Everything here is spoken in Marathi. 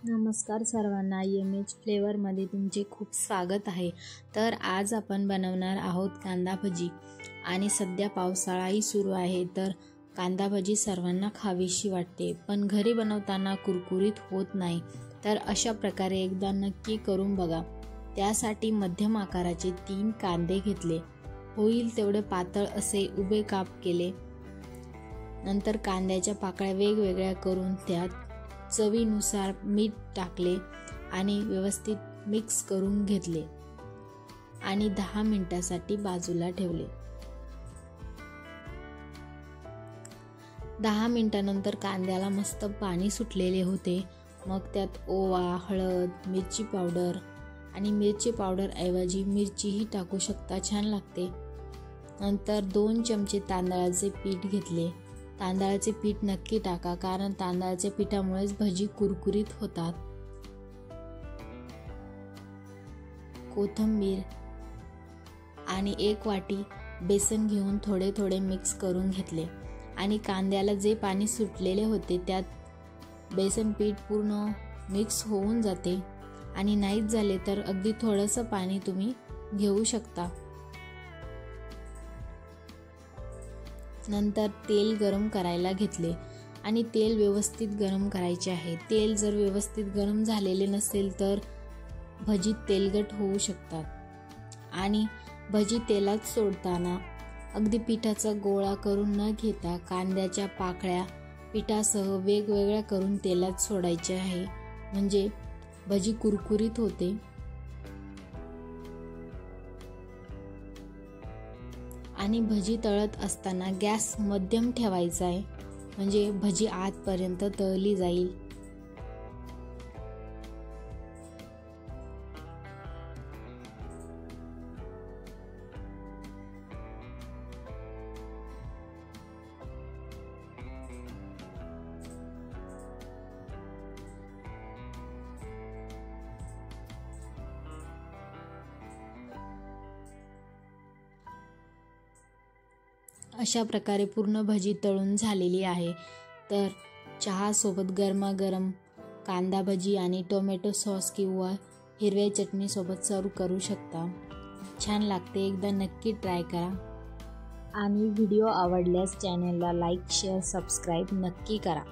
नमस्कार सर्वांना, एमएच फ्लेवरमध्ये तुमचे खूप स्वागत आहे। तर आज आपण बनवणार आहोत कांदा भजी आणि सध्या पावसाळाही सुरू आहे, तर कांदा भजी सर्वांना खावीशी वाटते, पण घरी बनवताना कुरकुरीत होत नाही। तर अशा प्रकारे एकदा नक्की करून बघा। त्यासाठी मध्यम आकाराचे 3 कांदे घेतले, होईल तेवढे पातळ असे उभे काप केले। नंतर कांद्याच्या पाकळ्या वेगवेगळ्या करून त्यात चवीनुसार मीठ टाकले आणि व्यवस्थित मिक्स करून घेतले आणि 10 मिनिटांसाठी बाजूला ठेवले। 10 मिनिटांनंतर कांद्याला मस्त पाणी सुटलेले होते। मग त्यात ओवा, हळद, मिरची पावडर आणि मिरची पावडर ऐवजी मिरचीही टाकू शकता, छान लागते। नंतर 2 चमचे तांदळाचे पीठ घेतले। तांदळाचे पीठ नक्की टाका, कारण तांदळाच्या पिठामुळेच भजी कुरकुरीत होतात। कोथिंबीर आणि 1 वाटी बेसन घेऊन थोडे थोडे मिक्स करून घेतले आणि कांद्याला जे पाणी सुटलेले होते त्यात बेसन पीठ पूर्ण मिक्स होऊन जाते आणि नाहीच झाले तर अगदी थोडंसं पाणी तुम्ही घेऊ शकता। नंतर तेल गरम करायला घेतले आणि तेल व्यवस्थित गरम करायचे आहे। तेल जर व्यवस्थित गरम झालेले नसेल तर भजी तेलकट होऊ शकतात आणि भजी तेलात सोडताना अगदी पिठाचा गोळा करून न घेता कांद्याच्या पाकळ्या पिठासह वेगवेगळ्या करून तेलात सोडायचे आहे, म्हणजे भजी कुरकुरीत होते। आणि भजी तळत असताना गॅस मध्यम ठेवायचा आहे, म्हणजे भजी आतपर्यंत तळली जाईल। अशा प्रकारे पूर्ण भजी तळून झालेली आहे। तर चहा सोबत गरमागरम कांदा भजी आणि टोमॅटो सॉस किंवा हिरव्या चटणी सोबत सर्व करू शकता, छान लागते। एकदा नक्की ट्राय करा आणि व्हिडिओ आवडल्यास चॅनलला लाईक, शेअर, सबस्क्राईब नक्की करा।